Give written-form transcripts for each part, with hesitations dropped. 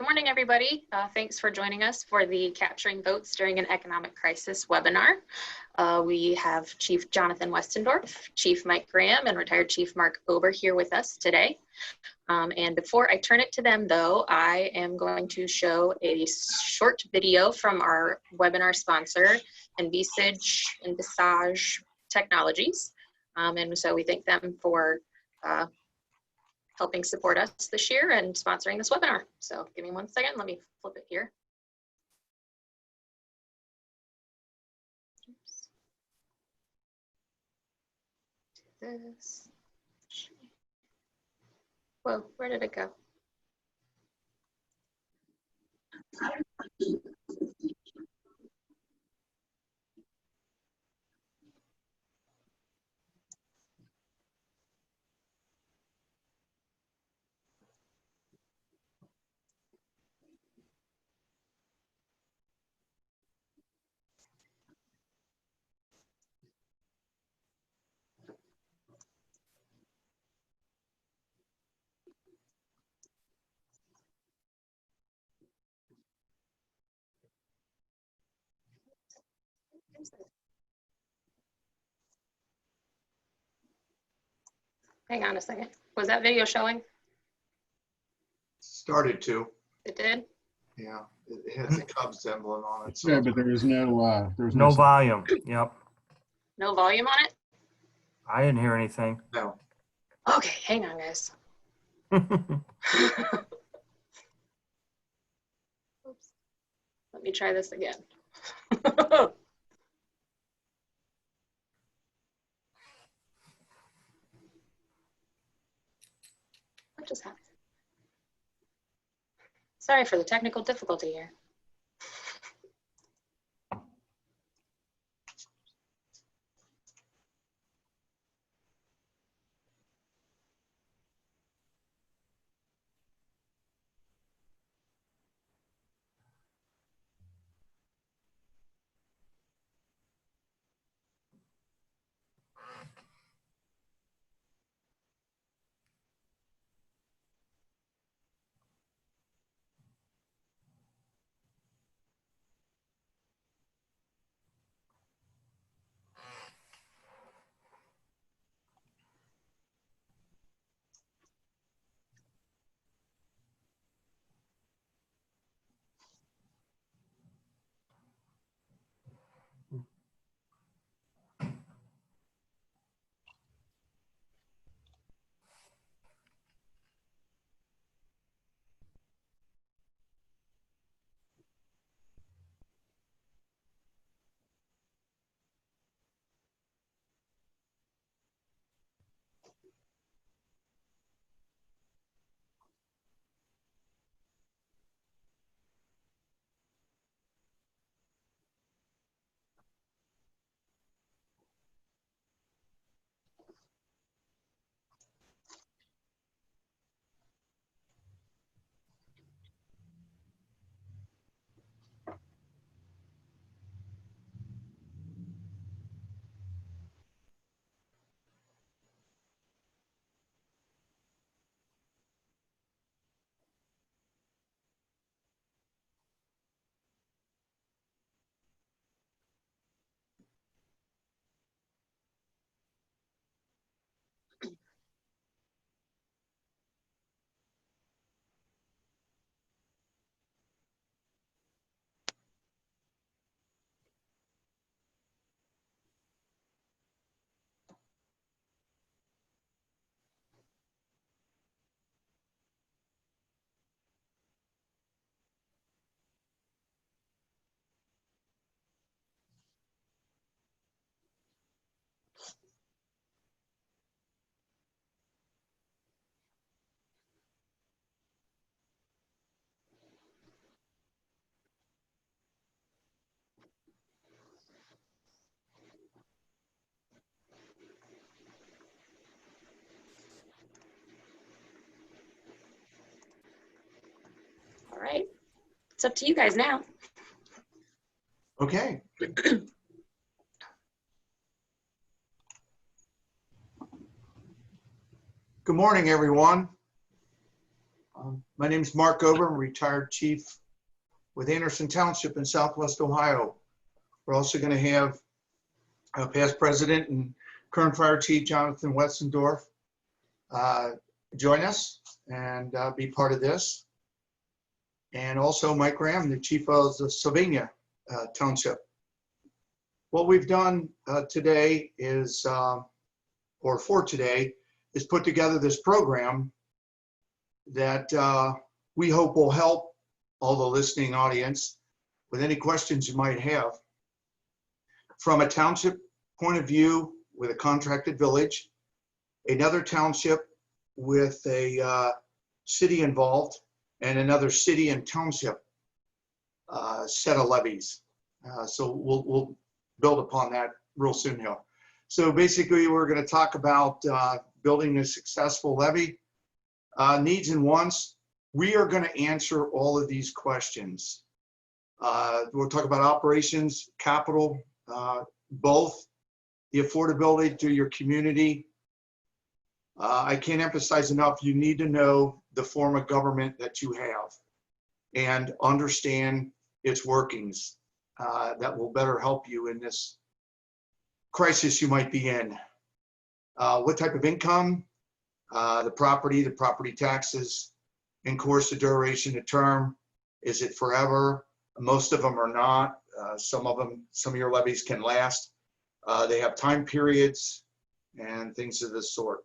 Good morning, everybody. Thanks for joining us for the Capturing Votes During an Economic Crisis webinar. We have Chief Jonathan Westendorf, Chief Mike Graham, and retired Chief Mark Ober here with us today. And before I turn it to them, though, I am going to show a short video from our webinar sponsor, Envisage Technologies. And so we thank them for helping support us this year and sponsoring this webinar. So give me 1 second, let me flip it here. Oops. Do this. Whoa, where did it go? Hang on a second. Was that video showing? Started to. It did? Yeah, it has a Cubs emblem on it. So. Yeah, but there is no No volume. Yep. No volume on it? I didn't hear anything. No. Okay, hang on, guys. Oops. Let me try this again. What just happened? Sorry for the technical difficulty here. All right, it's up to you guys now. Okay. Good morning, everyone. My name is Mark Ober. I'm a retired chief with Anderson Township in Southwest Ohio. We're also going to have past president and current fire chief Jonathan Westendorf join us and be part of this. And also Mike Graham, the chief of the Sylvania Township. What we've done today is, or for today, is put together this program that we hope will help all the listening audience with any questions you might have. From a township point of view with a contracted village, another township with a city involved, and another city and township set of levies. So we'll build upon that real soon here. So basically we're going to talk about building a successful levy, needs and wants. We are going to answer all of these questions. We'll talk about operations, capital, both the affordability to your community. I can't emphasize enough, you need to know the form of government that you have and understand its workings. That will better help you in this crisis you might be in. What type of income, the property taxes, and of course the duration of term. Is it forever? Most of them are not. Some of your levies can last. They have time periods and things of this sort.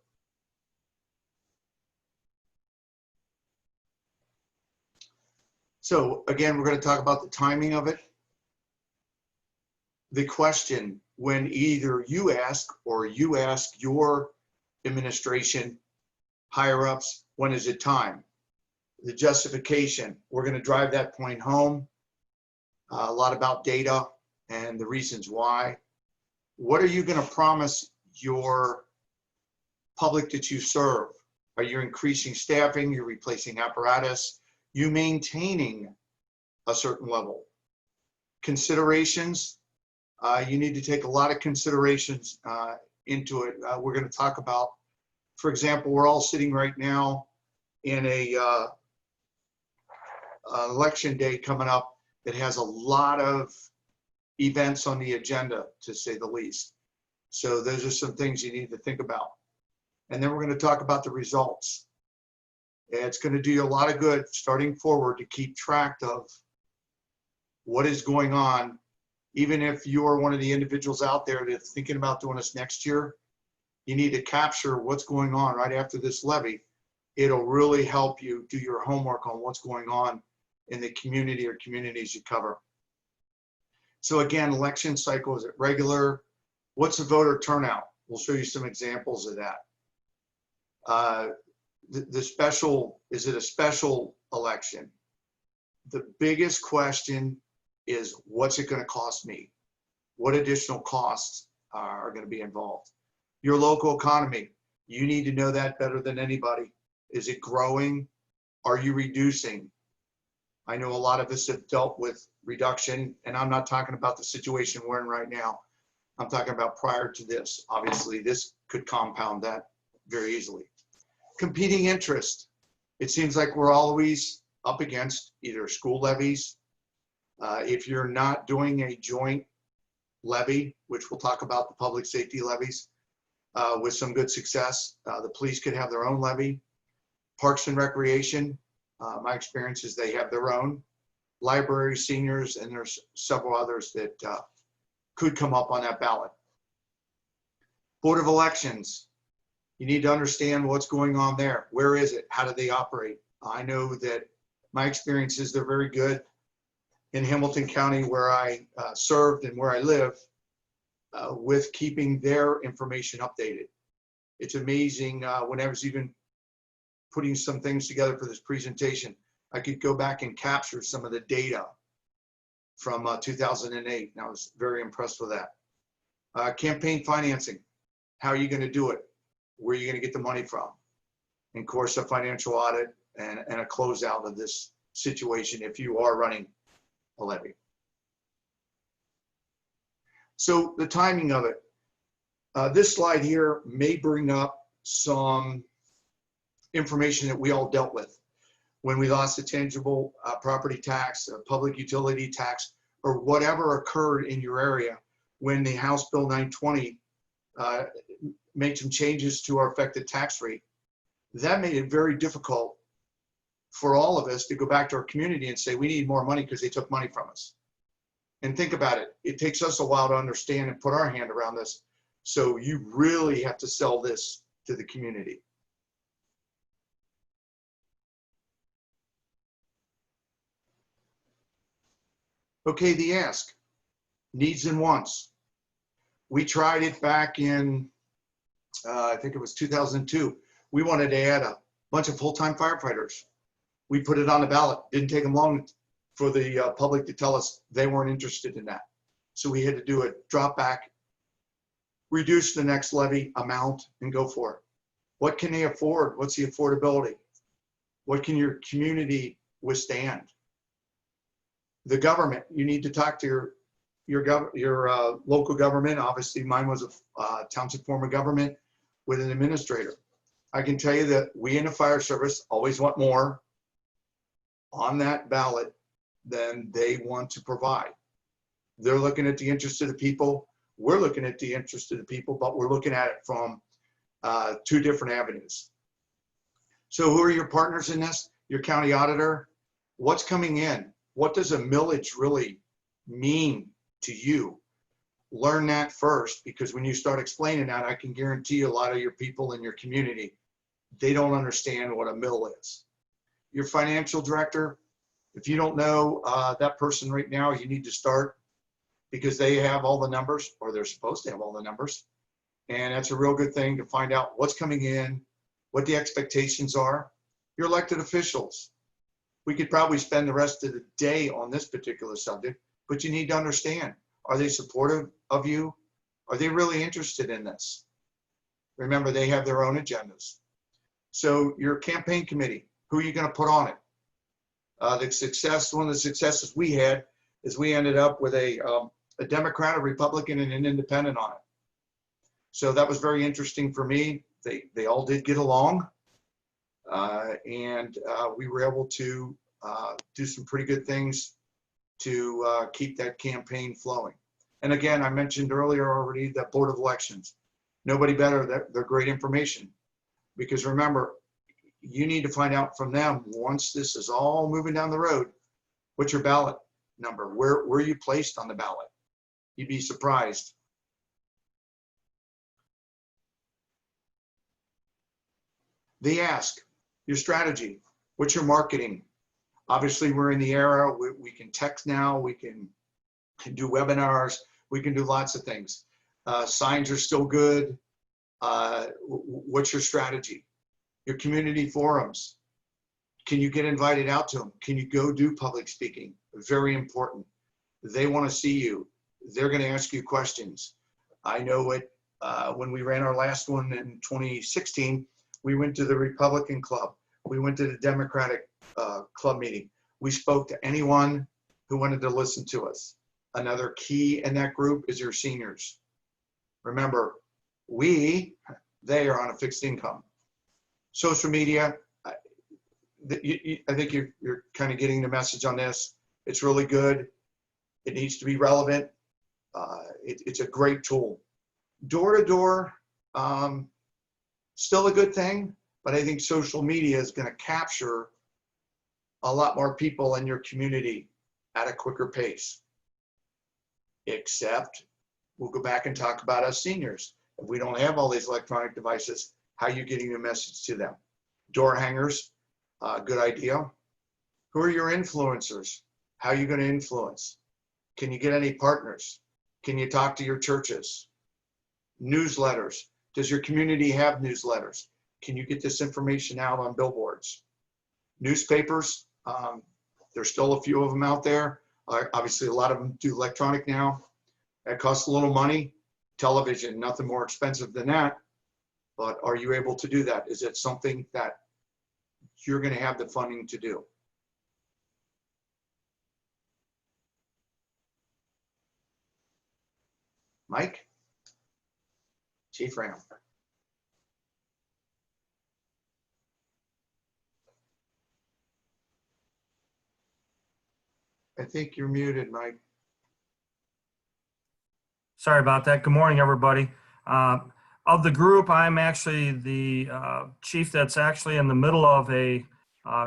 So again, we're going to talk about the timing of it. The question, when either you ask or you ask your administration, higher ups, when is it time? The justification, we're going to drive that point home. A lot about data and the reasons why. What are you going to promise your public that you serve? Are you increasing staffing? You're replacing apparatus? You maintaining a certain level? Considerations, you need to take a lot of considerations into it. We're going to talk about, for example, we're all sitting right now in a election day coming up that has a lot of events on the agenda, to say the least. So those are some things you need to think about. And then we're going to talk about the results. It's going to do you a lot of good starting forward to keep track of what is going on. Even if you're one of the individuals out there that's thinking about doing this next year, you need to capture what's going on right after this levy. It'll really help you do your homework on what's going on in the community or communities you cover. So again, election cycle, is it regular? What's the voter turnout? We'll show you some examples of that. The special, is it a special election? The biggest question is, what's it going to cost me? What additional costs are going to be involved? Your local economy, you need to know that better than anybody. Is it growing? Are you reducing? I know a lot of us have dealt with reduction, and I'm not talking about the situation we're in right now. I'm talking about prior to this. Obviously, this could compound that very easily. Competing interest. It seems like we're always up against either school levies. If you're not doing a joint levy, which we'll talk about the public safety levies, with some good success, the police could have their own levy. Parks and Recreation, my experience is they have their own. Library, seniors, and there's several others that could come up on that ballot. Board of Elections, you need to understand what's going on there. Where is it? How do they operate? I know that my experience is they're very good in Hamilton County, where I served and where I live, with keeping their information updated. It's amazing. When I was even putting some things together for this presentation, I could go back and capture some of the data from 2008, and I was very impressed with that. Campaign financing, how are you going to do it? Where are you going to get the money from? And of course, a financial audit and a closeout of this situation if you are running a levy. So the timing of it. This slide here may bring up some information that we all dealt with. when we lost a tangible property tax, a public utility tax, or whatever occurred in your area when the House Bill 920 made some changes to our effective tax rate. That made it very difficult for all of us to go back to our community and say, we need more money because they took money from us. And think about it. It takes us a while to understand and put our hand around this. So you really have to sell this to the community. Okay, the ask, needs and wants. We tried it back in, I think it was 2002. We wanted to add a bunch of full-time firefighters. We put it on the ballot. Didn't take them long for the public to tell us they weren't interested in that. So we had to do a drop back, reduce the next levy amount and go for it. What can they afford? What's the affordability? What can your community withstand? The government, you need to talk to your local government. Obviously mine was a township form of government with an administrator. I can tell you that we in the fire service always want more on that ballot than they want to provide. They're looking at the interest of the people. We're looking at the interest of the people, but we're looking at it from two different avenues. So who are your partners in this? Your county auditor. What's coming in? What does a millage really mean to you? Learn that first, because when you start explaining that, I can guarantee you a lot of your people in your community, they don't understand what a mill is. Your financial director, if you don't know that person right now, you need to start, because they have all the numbers, or they're supposed to have all the numbers. And that's a real good thing to find out what's coming in, what the expectations are. Your elected officials. We could probably spend the rest of the day on this particular subject, but you need to understand, are they supportive of you? Are they really interested in this? Remember, they have their own agendas. So your campaign committee, who are you going to put on it? One of the successes we had is we ended up with a Democrat, a Republican, and an independent on it. So that was very interesting for me. They all did get along. And we were able to do some pretty good things to keep that campaign flowing. And again, I mentioned earlier already that Board of Elections. Nobody better, they're great information. Because remember, you need to find out from them, once this is all moving down the road, what's your ballot number? Where are you placed on the ballot? You'd be surprised. They ask, your strategy, what's your marketing? Obviously, we're in the era, we can text now, we can do webinars, we can do lots of things. Signs are still good. What's your strategy? Your community forums. Can you get invited out to them? Can you go do public speaking? Very important. They want to see you. They're going to ask you questions. I know it, when we ran our last one in 2016, we went to the Republican club. We went to the Democratic club meeting. We spoke to anyone who wanted to listen to us. Another key in that group is your seniors. Remember, they are on a fixed income. Social media, I think you're kind of getting the message on this. It's really good. It needs to be relevant. It's a great tool. Door to door, still a good thing, but I think social media is going to capture a lot more people in your community at a quicker pace. Except, we'll go back and talk about us seniors. If we don't have all these electronic devices, how are you getting your message to them? Door hangers, good idea. Who are your influencers? How are you going to influence? Can you get any partners? Can you talk to your churches? Newsletters. Does your community have newsletters? Can you get this information out on billboards? Newspapers, there's still a few of them out there. Obviously, a lot of them do electronic now. That costs a little money. Television, nothing more expensive than that. But are you able to do that? Is it something that you're going to have the funding to do? Mike? Chief Ram. I think you're muted, Mike. Sorry about that. Good morning, everybody. Of the group, I'm actually the chief that's actually in the middle of a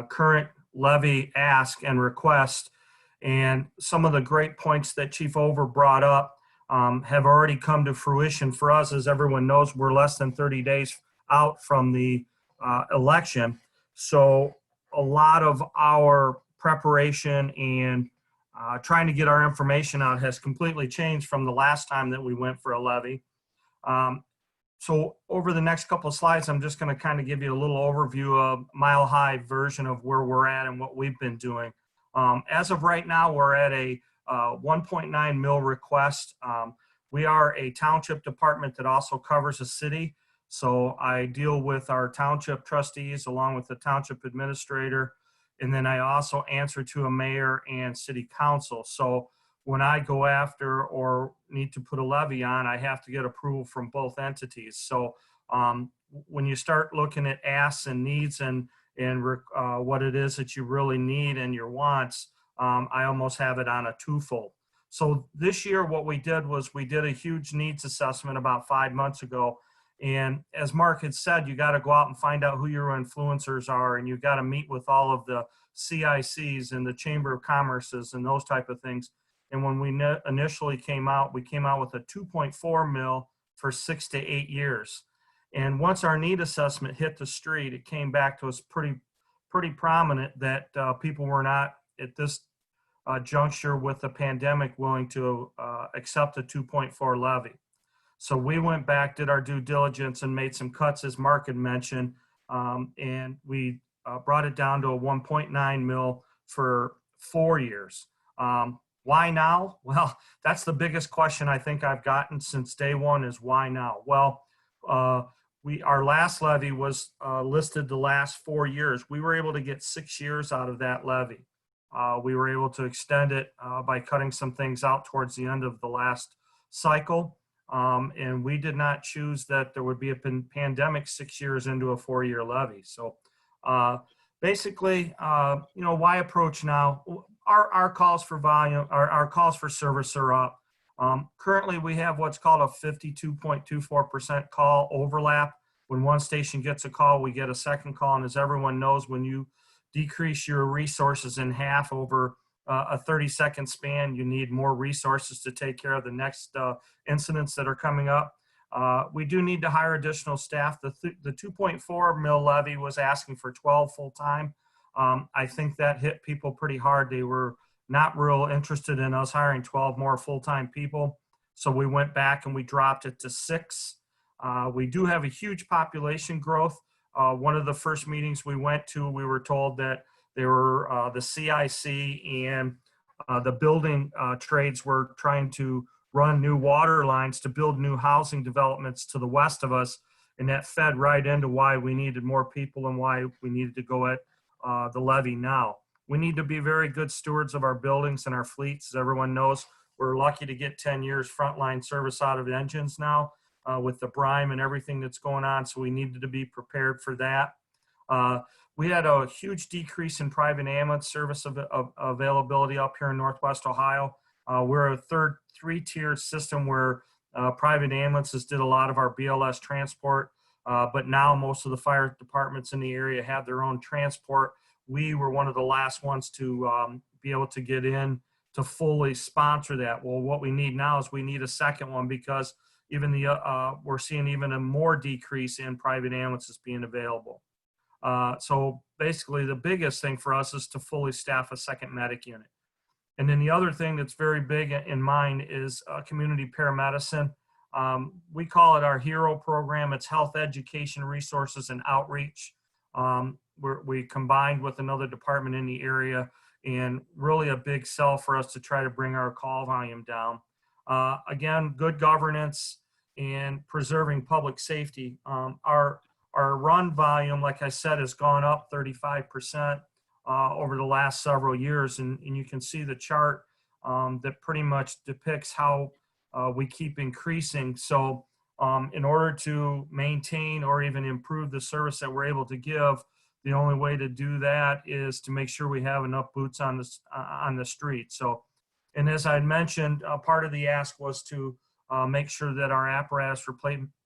current levy ask and request. And some of the great points that Chief Over brought up have already come to fruition for us. As everyone knows, we're less than 30 days out from the election. So a lot of our preparation and trying to get our information out has completely changed from the last time that we went for a levy. So over the next couple of slides, I'm just going to kind of give you a little overview of Mile High version of where we're at and what we've been doing. As of right now, we're at a 1.9 mil request. We are a township department that also covers a city. So I deal with our township trustees along with the township administrator. And then I also answer to a mayor and city council. So when I go after or need to put a levy on, I have to get approval from both entities. So when you start looking at asks and needs and what it is that you really need and your wants, I almost have it on a twofold. So this year, what we did was we did a huge needs assessment about 5 months ago. And as Mark had said, you got to go out and find out who your influencers are, and you got to meet with all of the CICs and the Chamber of Commerce's and those type of things. And when we initially came out, we came out with a 2.4 mil for 6 to 8 years. And once our need assessment hit the street, it came back to us pretty prominent that people were not at this juncture with the pandemic willing to accept a 2.4 levy. So we went back, did our due diligence, and made some cuts, as Mark had mentioned, and we brought it down to a 1.9 mil for 4 years. Why now? Well, that's the biggest question I think I've gotten since day one is why now? Well, our last levy was listed the last 4 years. We were able to get 6 years out of that levy. We were able to extend it by cutting some things out towards the end of the last cycle. And we did not choose that there would be a pandemic 6 years into a 4-year levy. So basically, why approach now? Our calls for volume, our calls for service are up. Currently, we have what's called a 52.24% call overlap. When one station gets a call, we get a second call. And as everyone knows, when you decrease your resources in half over a 30-second span, you need more resources to take care of the next incidents that are coming up. We do need to hire additional staff. The 2.4 mil levy was asking for 12 full-time. I think that hit people pretty hard. They were not real interested in us hiring 12 more full-time people. So we went back and we dropped it to 6. We do have a huge population growth. One of the first meetings we went to, we were told that there were the CIC and the building trades were trying to run new water lines to build new housing developments to the west of us. And that fed right into why we needed more people and why we needed to go at the levy now. We need to be very good stewards of our buildings and our fleets. As everyone knows, we're lucky to get 10 years frontline service out of engines now with the brine and everything that's going on. So we needed to be prepared for that. We had a huge decrease in private ambulance service availability up here in Northwest Ohio. We're a three-tier system where private ambulances did a lot of our BLS transport, but now most of the fire departments in the area have their own transport. We were one of the last ones to be able to get in to fully sponsor that. Well, what we need now is we need a second one because even we're seeing even a more decrease in private ambulances being available. So basically the biggest thing for us is to fully staff a second medic unit. And then the other thing that's very big in mind is community paramedicine. We call it our HERO program. It's health education resources and outreach. We combined with another department in the area, and really a big sell for us to try to bring our call volume down. Again, good governance and preserving public safety. Our run volume, like I said, has gone up 35% over the last several years. And you can see the chart that pretty much depicts how we keep increasing. So in order to maintain or even improve the service that we're able to give, the only way to do that is to make sure we have enough boots on the street. So, and as I mentioned, part of the ask was to make sure that our apparatus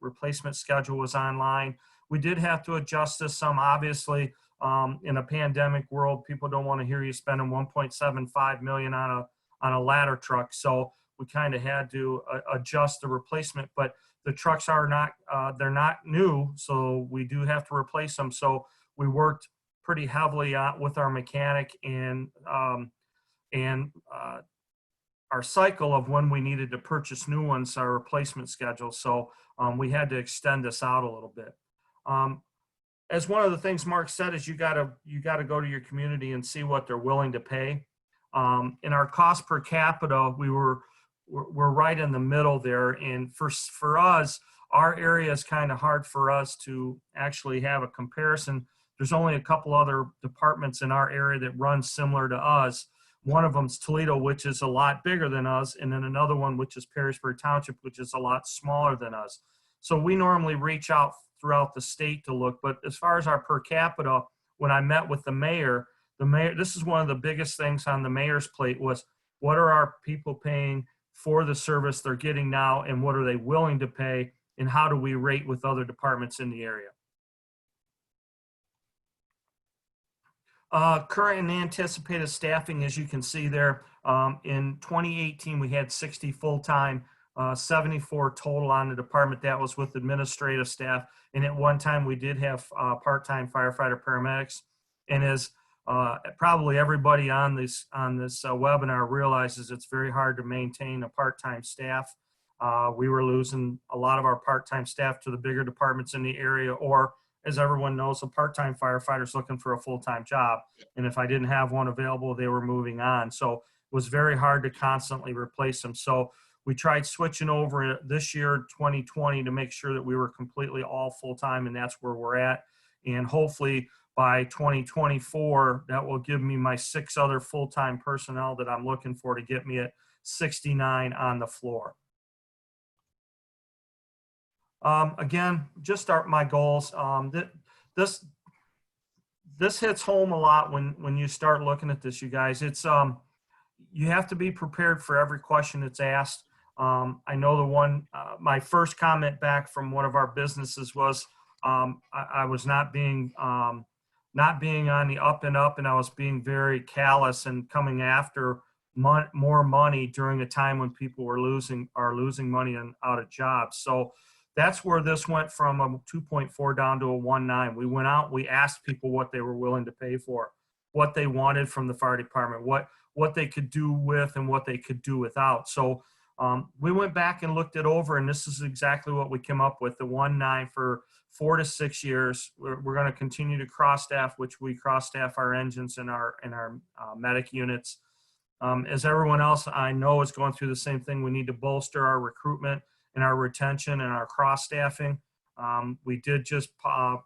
replacement schedule was online. We did have to adjust this some, obviously. In a pandemic world, people don't want to hear you spending 1.75 million on a ladder truck. So we kind of had to adjust the replacement, but the trucks are not, they're not new. So we do have to replace them. So we worked pretty heavily with our mechanic and our cycle of when we needed to purchase new ones, our replacement schedule. So we had to extend this out a little bit. As one of the things Mark said is you gotta go to your community and see what they're willing to pay. In our cost per capita, we're right in the middle there. And for us, our area is kind of hard for us to actually have a comparison. There's only a couple other departments in our area that run similar to us. One of them is Toledo, which is a lot bigger than us, and then another one, which is Perrysburg Township, which is a lot smaller than us. So we normally reach out throughout the state to look. But as far as our per capita, when I met with the mayor, this is one of the biggest things on the mayor's plate was, what are our people paying for the service they're getting now, and what are they willing to pay, and how do we rate with other departments in the area? Current and anticipated staffing, as you can see there, in 2018, we had 60 full-time, 74 total on the department. That was with administrative staff. And at one time, we did have part-time firefighter paramedics. And as probably everybody on this webinar realizes, it's very hard to maintain a part-time staff. We were losing a lot of our part-time staff to the bigger departments in the area, or as everyone knows, a part-time firefighter is looking for a full-time job. And if I didn't have one available, they were moving on. So it was very hard to constantly replace them. So we tried switching over this year, 2020, to make sure that we were completely all full-time, and that's where we're at. And hopefully by 2024, that will give me my 6 other full-time personnel that I'm looking for to get me at 69 on the floor. Again, just start my goals. This hits home a lot when you start looking at this, you guys. It's you have to be prepared for every question that's asked. I know the one, my first comment back from one of our businesses was I was not being on the up and up, and I was being very callous and coming after more money during a time when people were losing money and out of jobs. So that's where this went from a 2.4 down to a 1.9. We went out, we asked people what they were willing to pay for, what they wanted from the fire department, what they could do with and what they could do without. So we went back and looked it over, and this is exactly what we came up with, the 1.9 for 4 to 6 years. We're going to continue to cross-staff, which we cross-staff our engines and our medic units. As everyone else I know is going through the same thing, we need to bolster our recruitment and our retention and our cross-staffing. We did just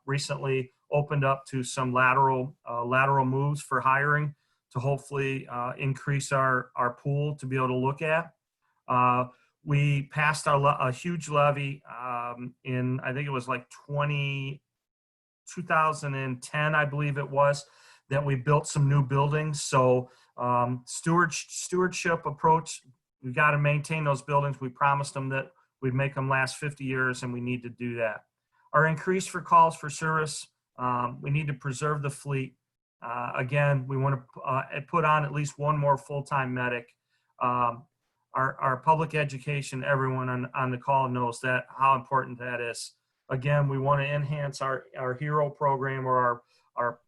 recently opened up to some lateral moves for hiring to hopefully increase our pool to be able to look at. We passed a huge levy in, I think it was like 2010, I believe it was, that we built some new buildings. So stewardship approach, we've got to maintain those buildings. We promised them that we'd make them last 50 years, and we need to do that. Our increase for calls for service, we need to preserve the fleet. Again, we want to put on at least one more full-time medic. Our public education, everyone on the call knows that, how important that is. Again, we want to enhance our HERO program or our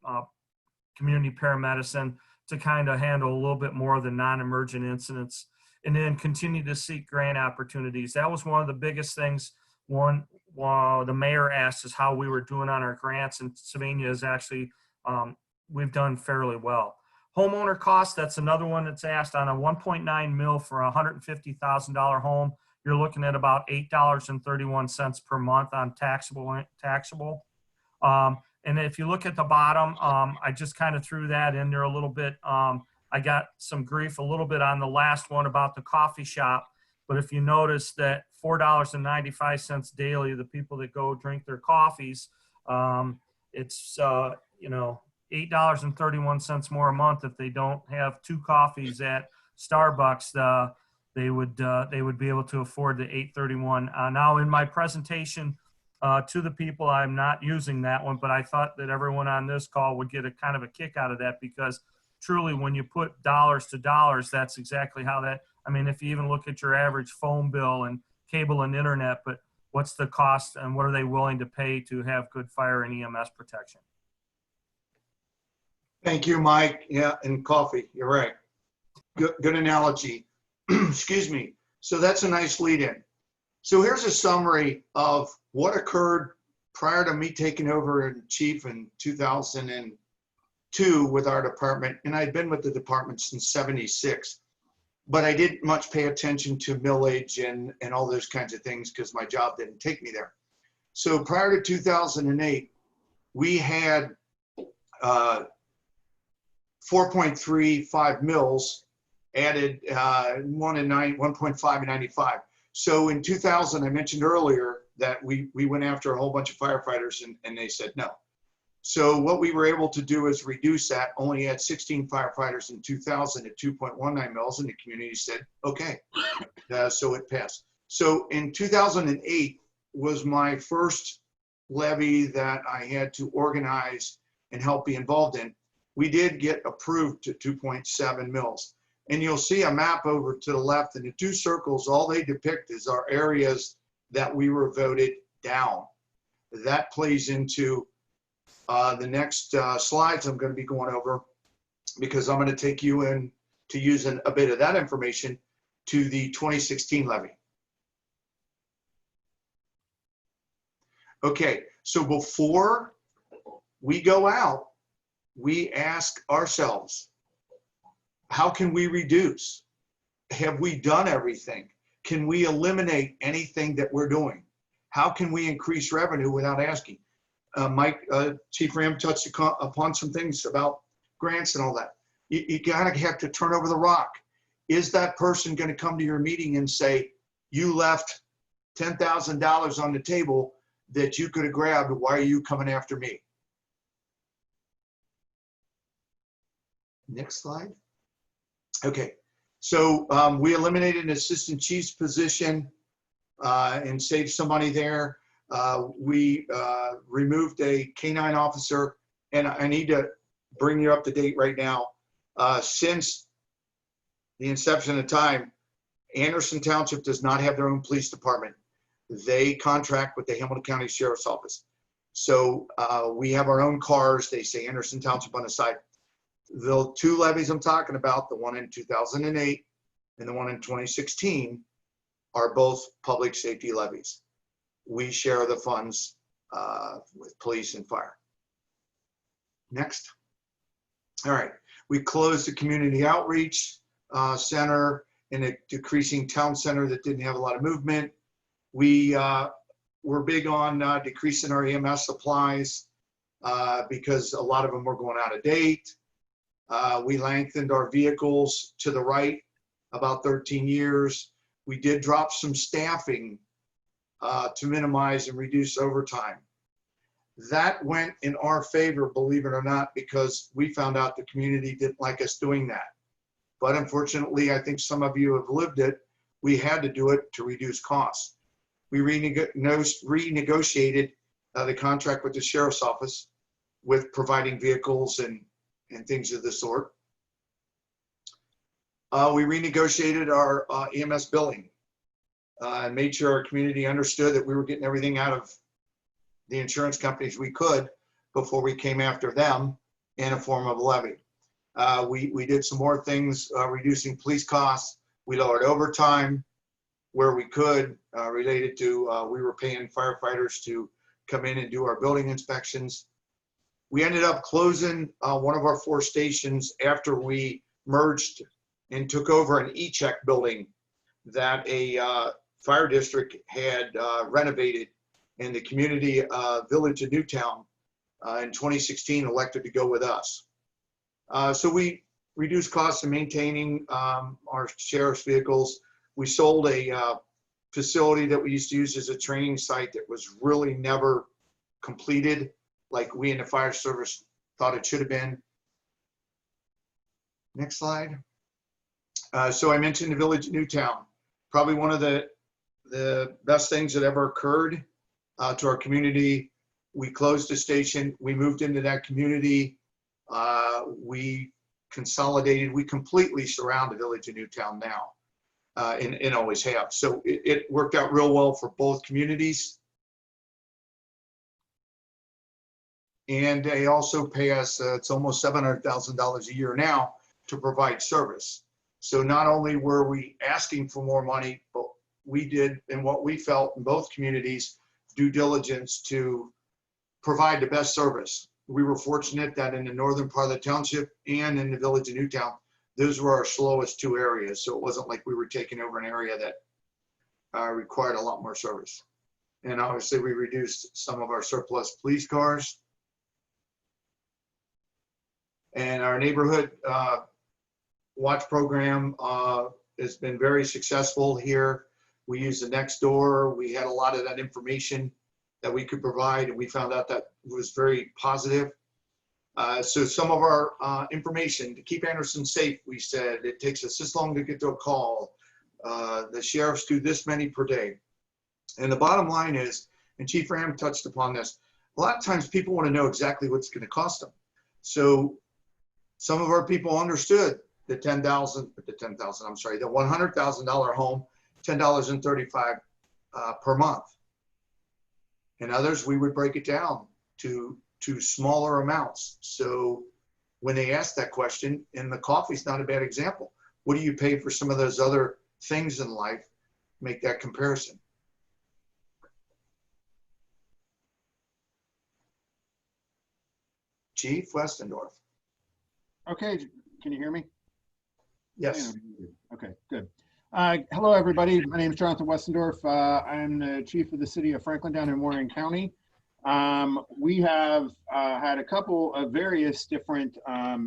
community paramedicine to kind of handle a little bit more of the non-emergent incidents, and then continue to seek grant opportunities. That was one of the biggest things. The mayor asked us how we were doing on our grants, and Sylvania is actually, we've done fairly well. Homeowner costs, that's another one that's asked. On a 1.9 mil for a $150,000 home, you're looking at about $8.31 per month on taxable. And if you look at the bottom, I just kind of threw that in there a little bit. I got some grief a little bit on the last one about the coffee shop, but if you notice that $4.95 daily, the people that go drink their coffees, it's you know, $8.31 more a month if they don't have 2 coffees at Starbucks. They would be able to afford the $8.31. Now, in my presentation to the people, I'm not using that one, but I thought that everyone on this call would get a kind of a kick out of that, because truly, when you put dollars to dollars, that's exactly how that. I mean, if you even look at your average phone bill and cable and internet, but what's the cost and what are they willing to pay to have good fire and EMS protection? Thank you, Mike. Yeah, and coffee. You're right. Good analogy. Excuse me. So that's a nice lead in. So here's a summary of what occurred prior to me taking over as chief in 2002 with our department. And I'd been with the department since '76, but I didn't much pay attention to millage and all those kinds of things because my job didn't take me there. So prior to 2008, we had 4.35 mills added, 1.5 in 95. So in 2000, I mentioned earlier that we went after a whole bunch of firefighters and they said no. So what we were able to do is reduce that, only had 16 firefighters in 2000 at 2.19 mils, and the community said, okay. So it passed. So in 2008 was my first levy that I had to organize and help be involved in. We did get approved to 2.7 mils. And you'll see a map over to the left, and the 2 circles, all they depict is our areas that we were voted down. That plays into the next slides I'm going to be going over, because I'm going to take you in to use a bit of that information to the 2016 levy. Okay, so before we go out, we ask ourselves, how can we reduce? Have we done everything? Can we eliminate anything that we're doing? How can we increase revenue without asking? Mike, Chief Ram touched upon some things about grants and all that. You kind of have to turn over the rock. Is that person going to come to your meeting and say, you left $10,000 on the table that you could have grabbed, why are you coming after me? Next slide. Okay, so we eliminated an assistant chief's position and saved some money there. We removed a K-9 officer, and I need to bring you up to date right now. Since the inception of time, Anderson Township does not have their own police department. They contract with the Hamilton County Sheriff's Office. So we have our own cars. They say Anderson Township on the side. The 2 levies I'm talking about, the one in 2008 and the one in 2016, are both public safety levies. We share the funds with police and fire. Next. All right. We closed the community outreach center in a decreasing town center that didn't have a lot of movement. We were big on decreasing our EMS supplies because a lot of them were going out of date. We lengthened our vehicles to the right about 13 years. We did drop some staffing to minimize and reduce overtime. That went in our favor, believe it or not, because we found out the community didn't like us doing that. But unfortunately, I think some of you have lived it. We had to do it to reduce costs. We renegotiated the contract with the Sheriff's Office with providing vehicles and things of the sort. We renegotiated our EMS billing and made sure our community understood that we were getting everything out of the insurance companies we could before we came after them in a form of a levy. We did some more things, reducing police costs. We lowered overtime where we could, related to we were paying firefighters to come in and do our building inspections. We ended up closing one of our 4 stations after we merged and took over an E-check building that a fire district had renovated, and the community village of Newtown in 2016 elected to go with us. So we reduced costs in maintaining our sheriff's vehicles. We sold a facility that we used to use as a training site that was really never completed. like we in the fire service thought it should have been. Next slide. So I mentioned the Village of Newtown, probably one of the best things that ever occurred to our community. We closed the station, we moved into that community, we consolidated, we completely surround the Village of Newtown now, and always have. So it worked out real well for both communities. And they also pay us, it's almost $700,000 a year now to provide service. So not only were we asking for more money, but we did, in what we felt in both communities, due diligence to provide the best service. We were fortunate that in the northern part of the township and in the Village of Newtown, those were our slowest two areas. So it wasn't like we were taking over an area that required a lot more service. And obviously we reduced some of our surplus police cars. And our neighborhood watch program has been very successful here. We used the next door. We had a lot of that information that we could provide, and we found out that was very positive. So some of our information to keep Anderson safe, we said it takes us this long to get to a call. The sheriffs do this many per day. And the bottom line is, and Chief Ram touched upon this, a lot of times people want to know exactly what's going to cost them. So some of our people understood the $100,000 home, $10.35 per month. And others, we would break it down to smaller amounts. So when they ask that question, and the coffee's not a bad example, what do you pay for some of those other things in life? Make that comparison. Chief Westendorf. Okay, can you hear me? Yes. Okay, good. Hello, everybody. My name is Jonathan Westendorf. I'm the chief of the city of Franklin down in Warren County. We have had a couple of various different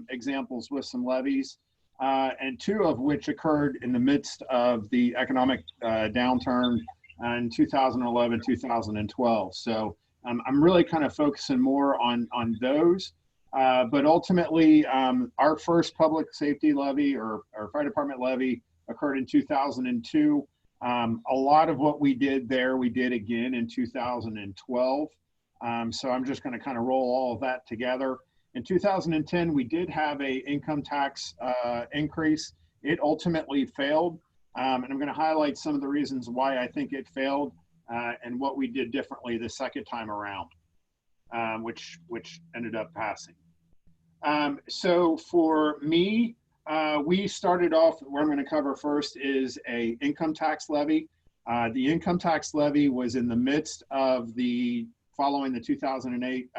examples with some levies, and two of which occurred in the midst of the economic downturn in 2011, 2012. So I'm really kind of focusing more on those. But ultimately, our first public safety levy or fire department levy occurred in 2002. A lot of what we did there, we did again in 2012. So I'm just going to kind of roll all of that together. In 2010, we did have a income tax increase. It ultimately failed. And I'm going to highlight some of the reasons why I think it failed and what we did differently the second time around, which ended up passing. So for me, we started off, what I'm going to cover first is a income tax levy. The income tax levy was in the midst of following the 2008,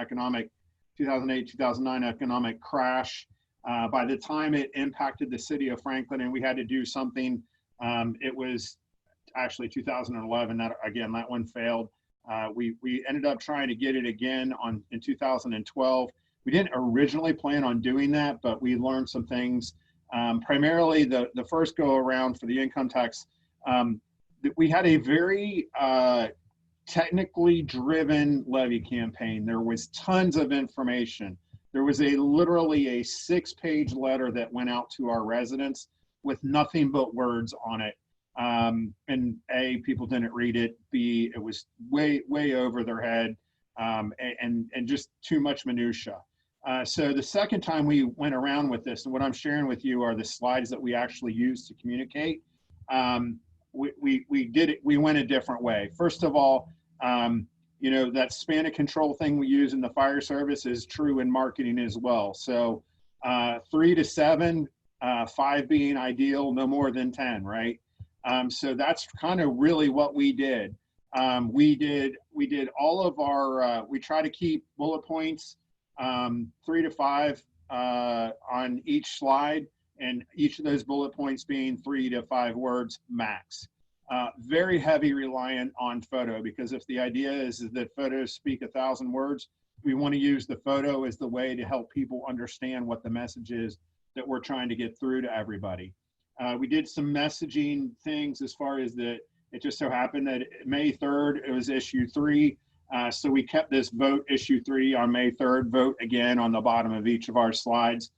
2009 economic crash. By the time it impacted the city of Franklin and we had to do something, it was actually 2011, that one failed. We ended up trying to get it again in 2012. We didn't originally plan on doing that, but we learned some things. Primarily the first go around for the income tax, we had a very technically driven levy campaign. There was tons of information. There was literally a 6-page letter that went out to our residents with nothing but words on it. And A, people didn't read it. B, it was way over their head, and just too much minutia. So the second time we went around with this, and what I'm sharing with you are the slides that we actually used to communicate. We went a different way. First of all, that span of control thing we use in the fire service is true in marketing as well. So 3 to 7, 5 being ideal, no more than 10, right? So that's kind of really what we did. We did all of our, we try to keep bullet points 3 to 5 on each slide, and each of those bullet points being 3 to 5 words max. Very heavy reliant on photo, because if the idea is that photos speak 1,000 words, we want to use the photo as the way to help people understand what the message is that we're trying to get through to everybody. We did some messaging things as far as it just so happened that May 3rd, it was issue 3. So we kept this vote issue 3 on May 3rd, vote again on the bottom of each of our slides.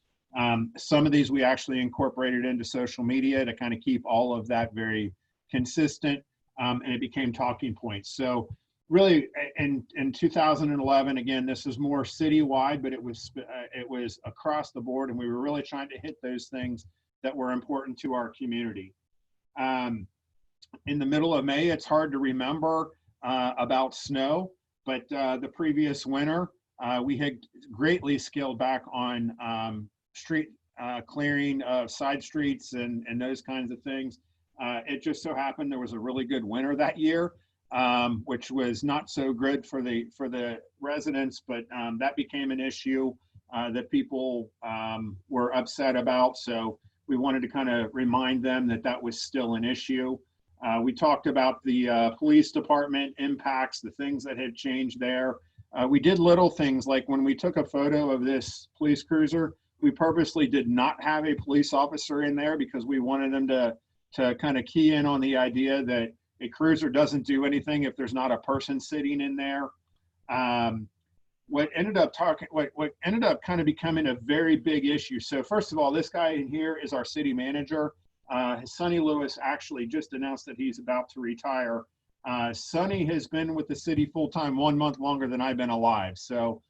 Some of these we actually incorporated into social media to kind of keep all of that very consistent, and it became talking points. So really in 2011, again, this is more citywide, but it was across the board, and we were really trying to hit those things that were important to our community. In the middle of May, it's hard to remember about snow, but the previous winter, we had greatly scaled back on street clearing of side streets and those kinds of things. It just so happened there was a really good winter that year, which was not so good for the residents, but that became an issue that people were upset about. So we wanted to kind of remind them that that was still an issue. We talked about the police department impacts, the things that had changed there. We did little things like when we took a photo of this police cruiser, we purposely did not have a police officer in there because we wanted them to kind of key in on the idea that a cruiser doesn't do anything if there's not a person sitting in there. What ended up kind of becoming a very big issue. So first of all, this guy in here is our city manager. Sonny Lewis actually just announced that he's about to retire. Sonny has been with the city full-time 1 month longer than I've been alive. So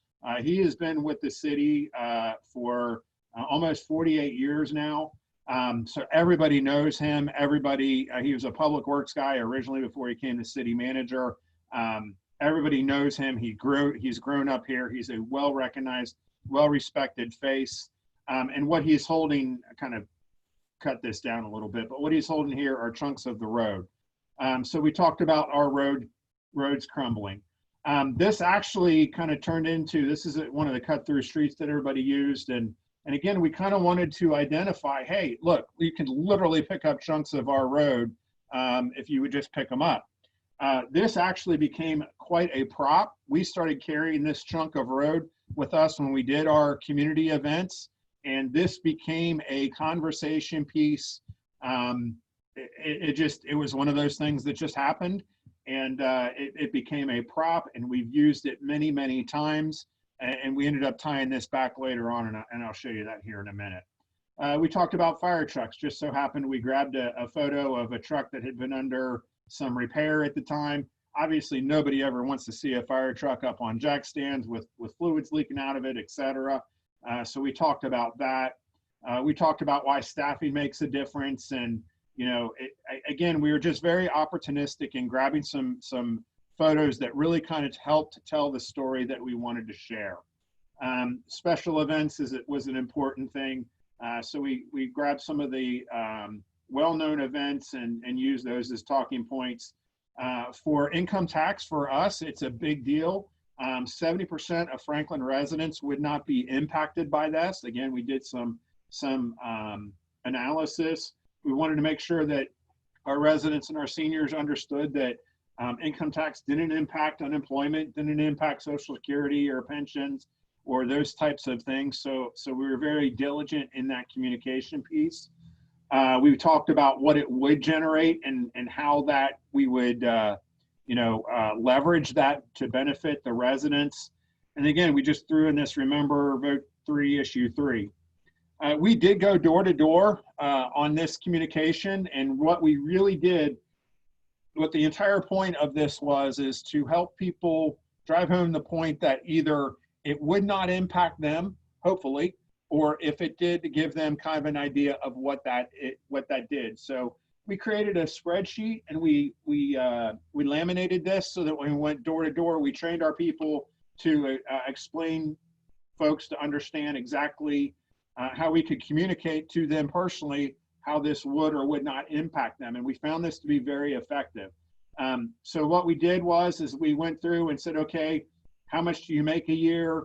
he has been with the city for almost 48 years now. So everybody knows him. He was a public works guy originally before he became the city manager. Everybody knows him. He's grown up here. He's a well-recognized, well-respected face. And what he's holding, kind of cut this down a little bit, but what he's holding here are chunks of the road. So we talked about our roads crumbling. This actually kind of turned into, this is one of the cut-through streets that everybody used. And again, we kind of wanted to identify, hey, look, you can literally pick up chunks of our road if you would just pick them up. This actually became quite a prop. We started carrying this chunk of road with us when we did our community events, and this became a conversation piece. It was one of those things that just happened, and it became a prop, and we've used it many, many times, and we ended up tying this back later on, and I'll show you that here in a minute. We talked about fire trucks. Just so happened we grabbed a photo of a truck that had been under some repair at the time. Obviously, nobody ever wants to see a fire truck up on jack stands with fluids leaking out of it, etc. So we talked about that. We talked about why staffing makes a difference, and again, we were just very opportunistic in grabbing some photos that really kind of helped to tell the story that we wanted to share. Special events was an important thing, so we grabbed some of the well-known events and use those as talking points. For income tax, for us, it's a big deal. 70% of Franklin residents would not be impacted by this. Again, we did some analysis. We wanted to make sure that our residents and our seniors understood that income tax didn't impact unemployment, didn't impact Social Security or pensions or those types of things. So we were very diligent in that communication piece. We talked about what it would generate and how that we would leverage that to benefit the residents. And again, we just threw in this, remember, vote 3, issue 3. We did go door to door on this communication, and what we really did, what the entire point of this is to help people drive home the point that either it would not impact them, hopefully, or if it did, to give them kind of an idea of what that did. So we created a spreadsheet, and we laminated this so that when we went door to door, we trained our people to explain folks to understand exactly how we could communicate to them personally how this would or would not impact them. And we found this to be very effective. So what we did is we went through and said, okay, how much do you make a year?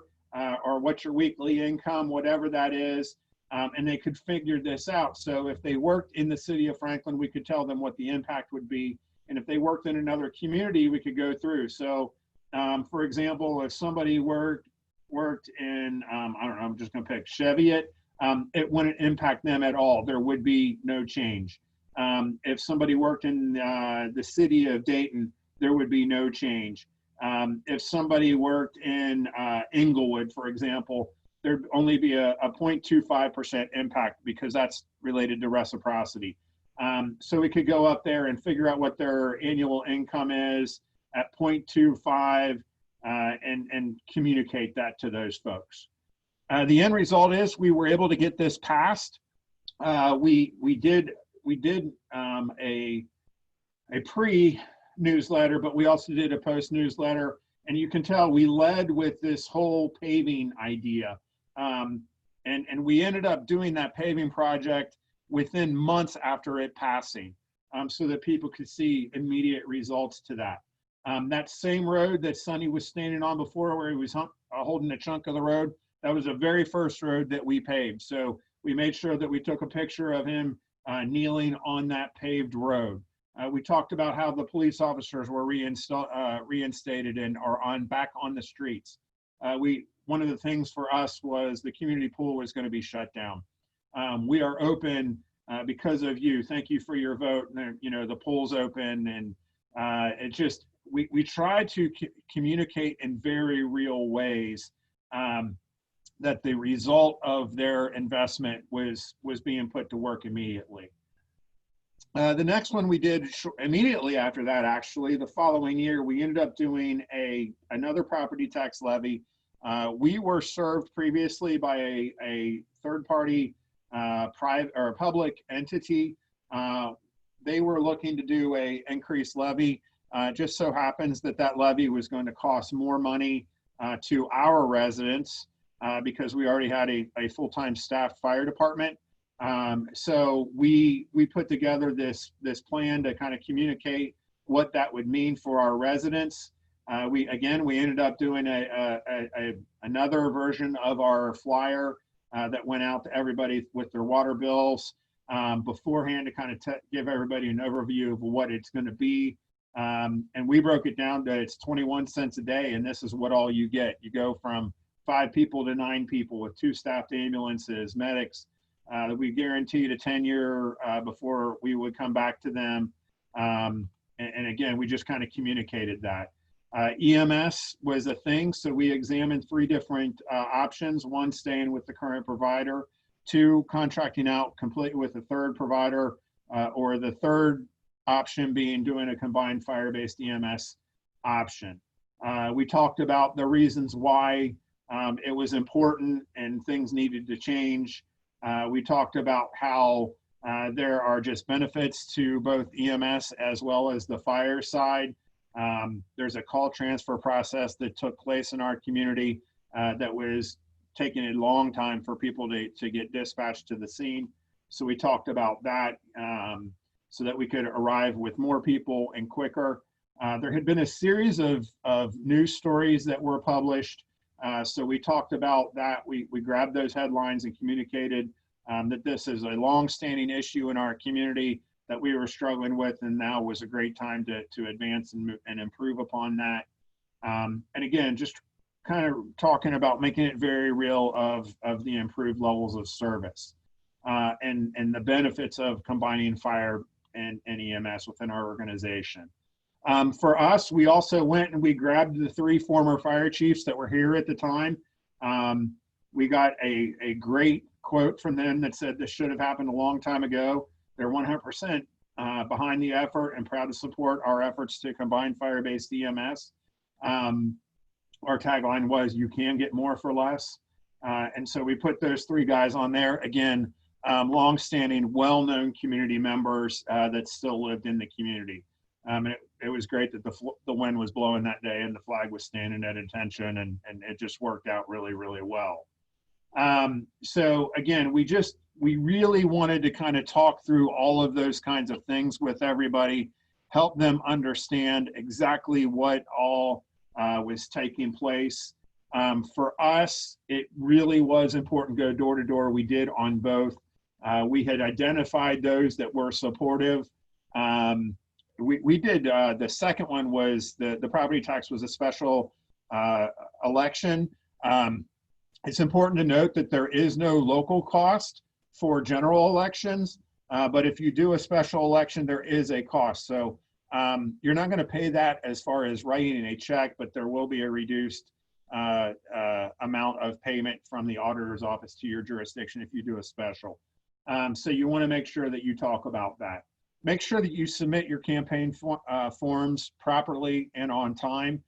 Or what's your weekly income, whatever that is. And they could figure this out. So if they worked in the city of Franklin, we could tell them what the impact would be. And if they worked in another community, we could go through. So for example, if somebody worked in, I don't know, I'm just gonna pick Cheviot, it wouldn't impact them at all. There would be no change. If somebody worked in the city of Dayton, there would be no change. If somebody worked in Inglewood, for example, there'd only be a 0.25% impact because that's related to reciprocity. So we could go up there and figure out what their annual income is at 0.25 and communicate that to those folks. The end result is we were able to get this passed. We did a pre-newsletter, but we also did a post-newsletter, and you can tell we led with this whole paving idea. And we ended up doing that paving project within months after it passing, so that people could see immediate results to that. That same road that Sonny was standing on before, where he was holding a chunk of the road, that was the very first road that we paved. So we made sure that we took a picture of him kneeling on that paved road. We talked about how the police officers were reinstated and are back on the streets. One of the things for us was the community pool was going to be shut down. We are open because of you. Thank you for your vote. And, you know, the pool's open, and we try to communicate in very real ways that the result of their investment was being put to work immediately. The next one we did immediately after that, actually, the following year, we ended up doing another property tax levy. We were served previously by a third-party private or public entity. They were looking to do a increased levy. Just so happens that levy was going to cost more money to our residents because we already had a full-time staffed fire department. So we put together this plan to kind of communicate what that would mean for our residents. We ended up doing another version of our flyer that went out to everybody with their water bills beforehand to kind of give everybody an overview of what it's going to be. And we broke it down to it's 21 cents a day, and this is what all you get. You go from 5 people to 9 people with 2 staffed ambulances, medics. We guaranteed a 10-year before we would come back to them. And again, we just kind of communicated that. EMS was a thing, so we examined 3 different options. 1, staying with the current provider. 2, contracting out completely with a third provider, or the third option being doing a combined fire-based EMS option. We talked about the reasons why it was important and things needed to change. We talked about how there are just benefits to both EMS as well as the fire side. There's a call transfer process that took place in our community that was taking a long time for people to get dispatched to the scene. So we talked about that so that we could arrive with more people and quicker. There had been a series of news stories that were published. So we talked about that. We grabbed those headlines and communicated that this is a long-standing issue in our community that we were struggling with, and now was a great time to advance and improve upon that. And again, just kind of talking about making it very real of the improved levels of service and the benefits of combining fire and EMS within our organization. For us, we also went and we grabbed the 3 former fire chiefs that were here at the time. We got a great quote from them that said this should have happened a long time ago. They're 100% behind the effort and proud to support our efforts to combine fire-based EMS. Our tagline was, "You can get more for less." And so we put those 3 guys on there. Again, long-standing, well-known community members that still lived in the community. It was great that the wind was blowing that day and the flag was standing at attention, and it just worked out really, really well. So again, we really wanted to kind of talk through all of those kinds of things with everybody, help them understand exactly what all was taking place. For us, it really was important to go door to door. We did on both. We had identified those that were supportive. We did, the second one was the property tax was a special election. It's important to note that there is no local cost for general elections, but if you do a special election, there is a cost. So You're not going to pay that as far as writing a check, but there will be a reduced amount of payment from the auditor's office to your jurisdiction if you do a special. So you want to make sure that you talk about that. Make sure that you submit your campaign forms properly and on time.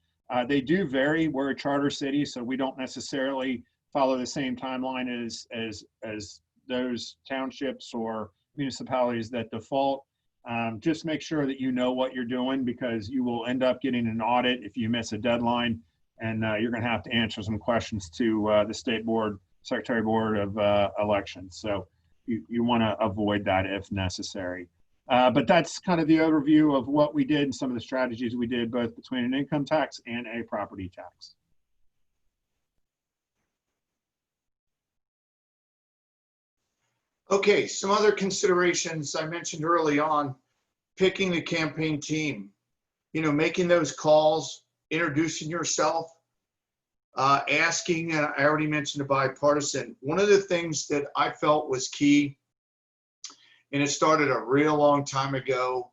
They do vary. We're a charter city, so we don't necessarily follow the same timeline as those townships or municipalities that default. Just make sure that you know what you're doing, because you will end up getting an audit if you miss a deadline, and you're going to have to answer some questions to the state board, secretary board of elections. So you want to avoid that if necessary. But that's kind of the overview of what we did and some of the strategies we did, both between an income tax and a property tax. Okay, some other considerations I mentioned early on: picking the campaign team, making those calls, introducing yourself, asking, and I already mentioned a bipartisan. One of the things that I felt was key, and it started a real long time ago,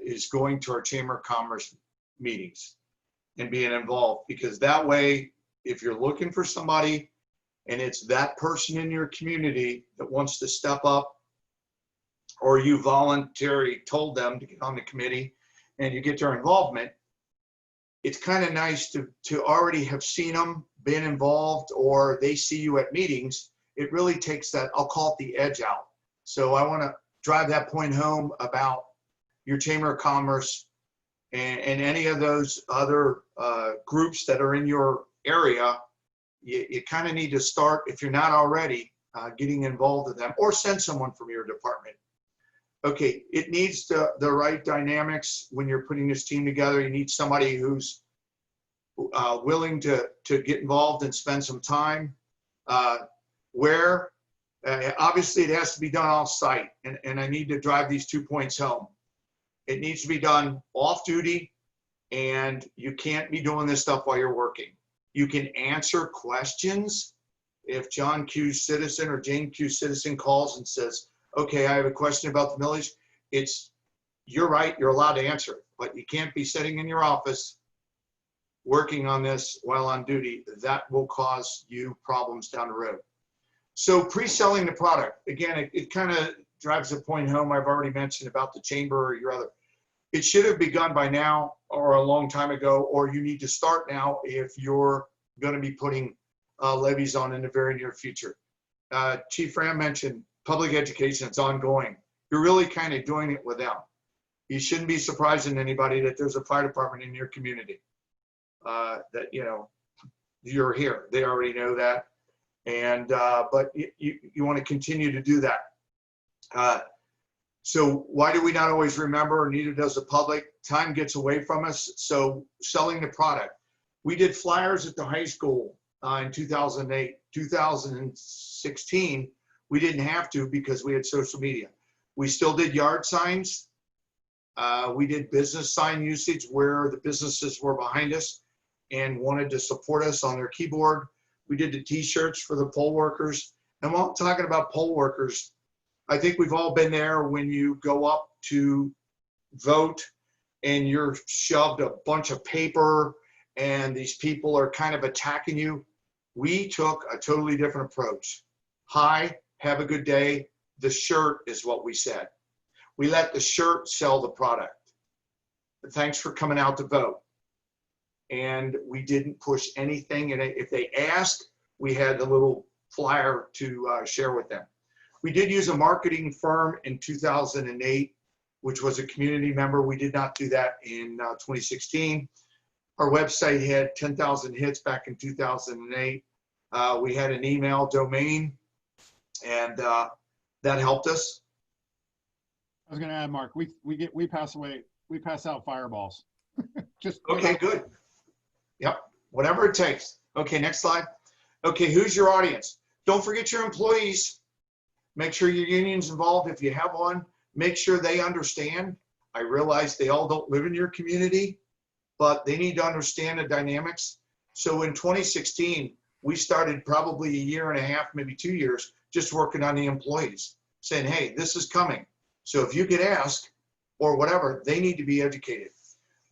is going to our Chamber of Commerce meetings and being involved, because that way, if you're looking for somebody and it's that person in your community that wants to step up, or you voluntarily told them to get on the committee and you get their involvement, it's kind of nice to already have seen them, been involved, or they see you at meetings. It really takes that, I'll call it the edge out. So I want to drive that point home about your Chamber of Commerce and any of those other groups that are in your area. You kind of need to start, if you're not already, getting involved with them, or send someone from your department. Okay, it needs the right dynamics when you're putting this team together. You need somebody who's willing to get involved and spend some time. Obviously, it has to be done off-site, and I need to drive these 2 points home. It needs to be done off-duty, and you can't be doing this stuff while you're working. You can answer questions. If John Q. Citizen or Jane Q. Citizen calls and says, okay, I have a question about the millage, you're right, you're allowed to answer it, but you can't be sitting in your office working on this while on duty. That will cause you problems down the road. So pre-selling the product, again, it kind of drives the point home I've already mentioned about the chamber or your other. It should have begun by now or a long time ago, or you need to start now if you're going to be putting levies on in the very near future. Chief Ram mentioned public education, it's ongoing. You're really kind of doing it with them. You shouldn't be surprising anybody that there's a fire department in your community, that, you're here. They already know that. And, but you want to continue to do that. So why do we not always remember, or neither does the public? Time gets away from us. So selling the product. We did flyers at the high school in 2008, 2016. We didn't have to because we had social media. We still did yard signs. We did business sign usage where the businesses were behind us and wanted to support us on their keyboard. We did the t-shirts for the poll workers. And while I'm talking about poll workers, I think we've all been there when you go up to vote and you're shoved a bunch of paper and these people are kind of attacking you. We took a totally different approach. Hi, have a good day. The shirt is what we said. We let the shirt sell the product. But thanks for coming out to vote. And we didn't push anything. And if they asked, we had a little flyer to share with them. We did use a marketing firm in 2008, which was a community member. We did not do that in 2016. Our website had 10,000 hits back in 2008. We had an email domain, and that helped us. I was going to add, Mark, we pass out fireballs. Just okay, good. Yep, whatever it takes. Okay, next slide. Okay, who's your audience? Don't forget your employees. Make sure your union's involved if you have one. Make sure they understand. I realize they all don't live in your community, but they need to understand the dynamics. So in 2016, we started probably a year and a half, maybe 2 years, just working on the employees, saying, hey, this is coming. So if you get asked, or whatever, they need to be educated.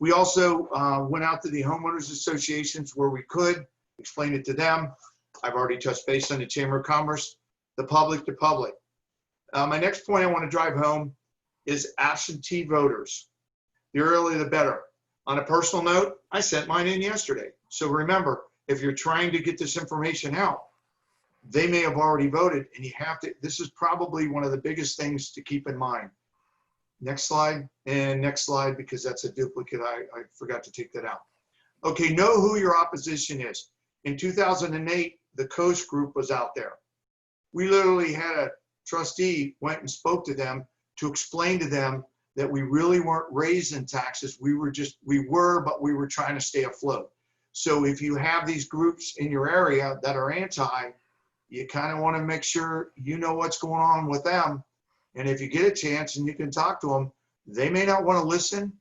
We also went out to the homeowners associations where we could, explain it to them. I've already touched base on the Chamber of Commerce, the public to public. My next point I want to drive home is absentee voters. The earlier the better. On a personal note, I sent mine in yesterday. So remember, if you're trying to get this information out, they may have already voted, and you have to, this is probably one of the biggest things to keep in mind. Next slide, and next slide, because that's a duplicate. I forgot to take that out. Okay, know who your opposition is. In 2008, the Coast Group was out there. We literally had a trustee went and spoke to them to explain to them that we really weren't raising taxes. We were, but we were trying to stay afloat. So if you have these groups in your area that are anti, you kind of want to make sure you know what's going on with them. And if you get a chance and you can talk to them, they may not want to listen,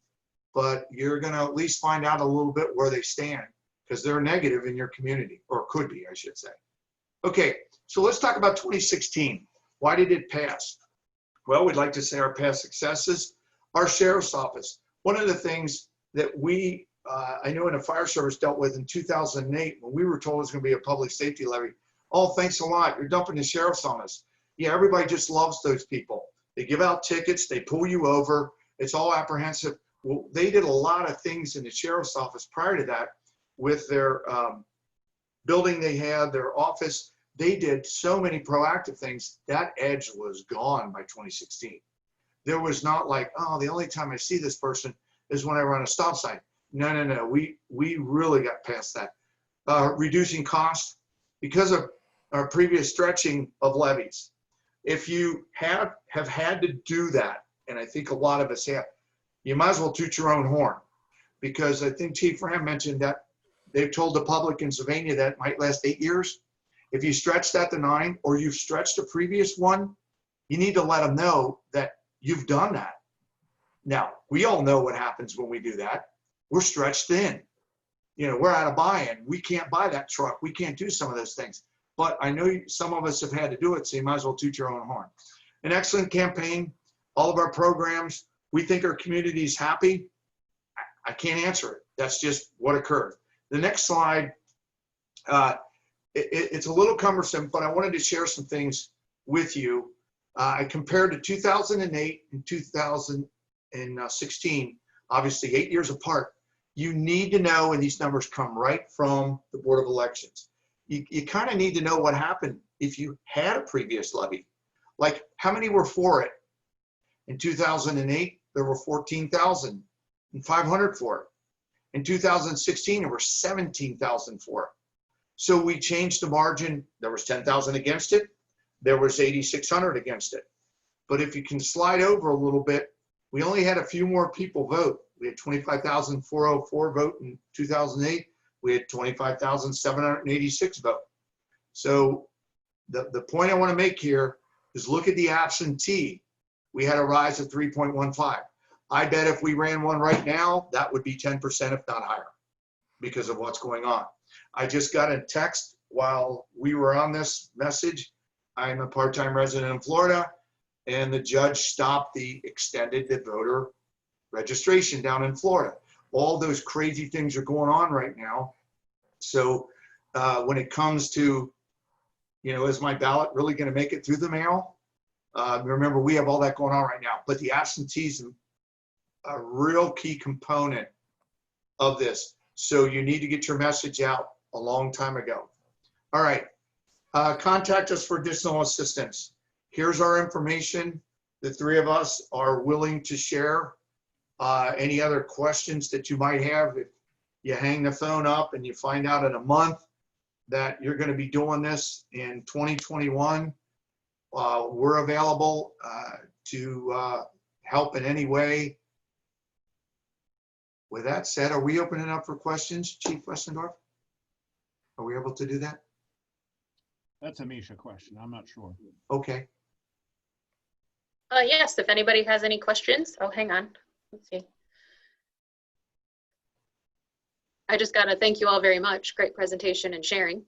but you're going to at least find out a little bit where they stand, because they're negative in your community, or could be, I should say. Okay, so let's talk about 2016. Why did it pass? Well, we'd like to say our past successes. Our sheriff's office, one of the things that we, I know in the fire service dealt with in 2008, when we were told it was going to be a public safety levy. Oh, thanks a lot. You're dumping the sheriff's on us. Yeah, everybody just loves those people. They give out tickets, they pull you over. It's all apprehensive. Well, they did a lot of things in the sheriff's office prior to that with their building they had, their office. They did so many proactive things. That edge was gone by 2016. There was not like, oh, the only time I see this person is when I run a stop sign. No, no, no. We really got past that. Reducing cost because of our previous stretching of levies. If you have had to do that, and I think a lot of us have, you might as well toot your own horn, because I think Chief Ram mentioned that they've told the public in Sylvania that it might last 8 years. If you stretch that to 9, or you've stretched a previous one, you need to let them know that you've done that. Now, we all know what happens when we do that. We're stretched thin. You know, we're out of buy-in. We can't buy that truck. We can't do some of those things. But I know some of us have had to do it, so you might as well toot your own horn. An excellent campaign. All of our programs, we think our community is happy. I can't answer it. That's just what occurred. The next slide, it's a little cumbersome, but I wanted to share some things with you. I compared to 2008 and 2016, obviously 8 years apart. You need to know, and these numbers come right from the Board of Elections. You kind of need to know what happened if you had a previous levy. Like, how many were for it? In 2008, there were 14,500 for it. In 2016, there were 17,000 for it. So we changed the margin. There was 10,000 against it. There was 8,600 against it. But if you can slide over a little bit, we only had a few more people vote. We had 25,404 vote in 2008. We had 25,786 vote. So the point I want to make here is look at the absentee. We had a rise of 3.15. I bet if we ran one right now, that would be 10%, if not higher, because of what's going on. I just got a text while we were on this message. I'm a part-time resident in Florida, and the judge stopped the extended voter registration down in Florida. All those crazy things are going on right now. So when it comes to, you know, is my ballot really going to make it through the mail? Remember, we have all that going on right now. But the absenteeism, a real key component of this. So you need to get your message out a long time ago. All right. Contact us for additional assistance. Here's our information. The three of us are willing to share any other questions that you might have. If you hang the phone up and you find out in a month that you're going to be doing this in 2021, we're available to help in any way. With that said, are we opening up for questions, Chief Westendorf? Are we able to do that? That's a Misha question. I'm not sure. Okay. Yes, if anybody has any questions. Oh, hang on. Let's see. I just got to thank you all very much. Great presentation and sharing.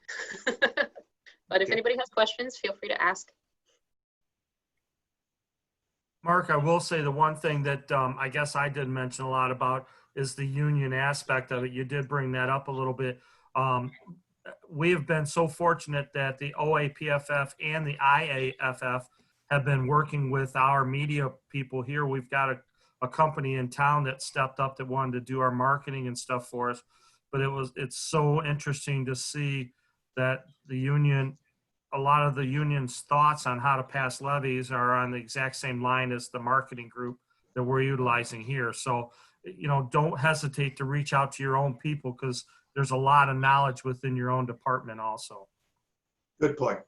But if anybody has questions, feel free to ask. Mark, I will say the one thing that I guess I did mention a lot about is the union aspect of it. You did bring that up a little bit. We have been so fortunate that the OAPFF and the IAFF have been working with our media people here. We've got a company in town that stepped up that wanted to do our marketing and stuff for us. But it's so interesting to see that the union, a lot of the union's thoughts on how to pass levies are on the exact same line as the marketing group that we're utilizing here. So, don't hesitate to reach out to your own people, because there's a lot of knowledge within your own department also. Good point.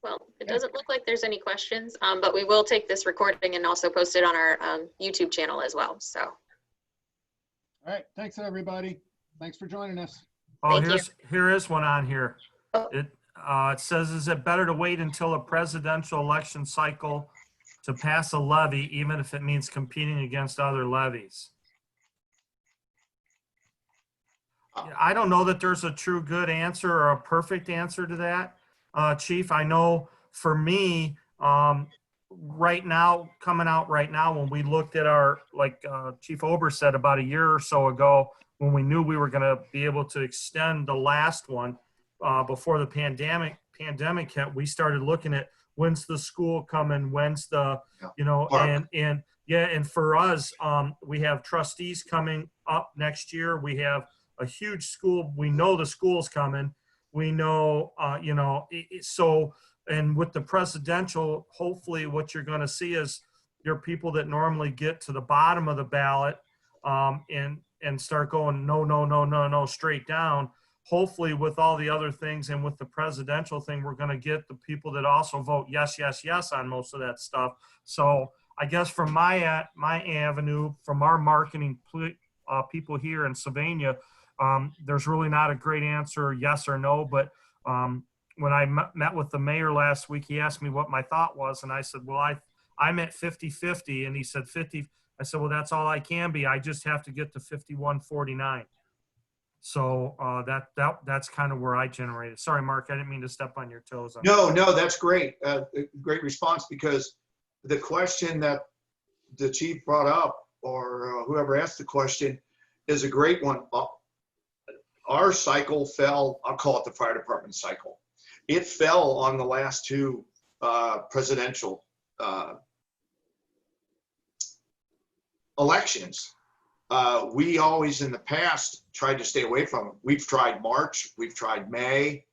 Well, it doesn't look like there's any questions, but we will take this recording and also post it on our YouTube channel as well. So. All right. Thanks, everybody. Thanks for joining us. Oh, Thank here is one on here. Oh. It says, is it better to wait until a presidential election cycle to pass a levy, even if it means competing against other levies? I don't know that there's a true good answer or a perfect answer to that, Chief. I know for me, right now, coming out right now, when we looked at our, like Chief Ober said about a year or so ago, when we knew we were going to be able to extend the last one before the pandemic hit, we started looking at when's the school coming, when's the, and for us, we have trustees coming up next year. We have a huge school. We know the school's coming. We know, so, and with the presidential, hopefully what you're going to see is your people that normally get to the bottom of the ballot and start going, no, straight down. Hopefully with all the other things and with the presidential thing, we're going to get the people that also vote yes on most of that stuff. So I guess from my avenue, from our marketing people here in Sylvania, there's really not a great answer, yes or no. But when I met with the mayor last week, he asked me what my thought was. And I said, well, I'm at 50-50. And he said 50. I said, well, that's all I can be. I just have to get to 51-49. So that's kind of where I generated. Sorry, Mark, I didn't mean to step on your toes. No, that's great. Great response, because the question that the chief brought up, or whoever asked the question, is a great one. Our cycle fell, I'll call it the fire department cycle. It fell on the last two presidential elections. We always in the past tried to stay away from them. We've tried March, we've tried May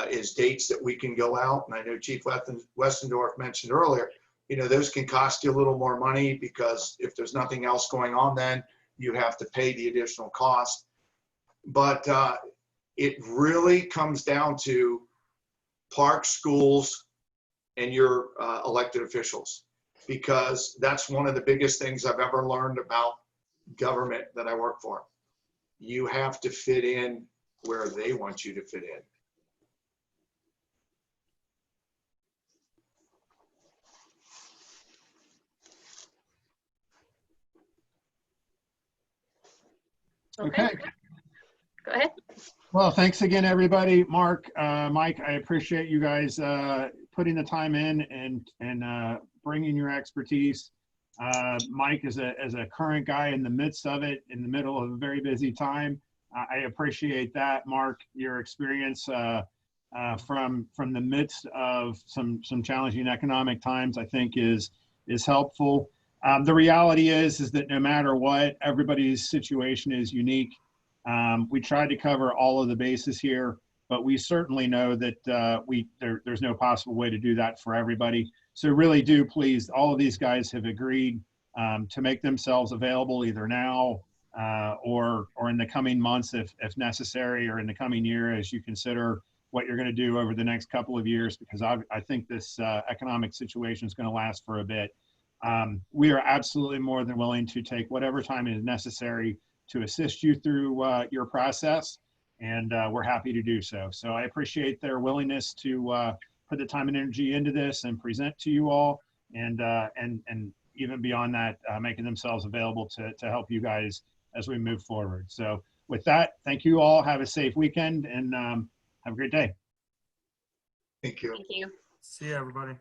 is dates that we can go out. And I know Chief Westendorf mentioned earlier, those can cost you a little more money, because if there's nothing else going on, then you have to pay the additional cost. But it really comes down to park, schools, and your elected officials, because that's one of the biggest things I've ever learned about government that I work for. You have to fit in where they want you to fit in. Okay. Go ahead. Well, thanks again, everybody. Mark, Mike, I appreciate you guys putting the time in and bringing your expertise. Mike, as a current guy in the midst of it, in the middle of a very busy time, I appreciate that. Mark, your experience from the midst of some challenging economic times, I think is helpful. The reality is that no matter what, everybody's situation is unique. We tried to cover all of the bases here, but we certainly know that there's no possible way to do that for everybody. So really do please, all of these guys have agreed to make themselves available either now or in the coming months if necessary, or in the coming year as you consider what you're going to do over the next couple of years, because I think this economic situation is going to last for a bit. We are absolutely more than willing to take whatever time is necessary to assist you through your process, and we're happy to do so. So I appreciate their willingness to put the time and energy into this and present to you all, and even beyond that, making themselves available to help you guys as we move forward. So with that, thank you all. Have a safe weekend and have a great day. Thank you. Thank you. See you, everybody.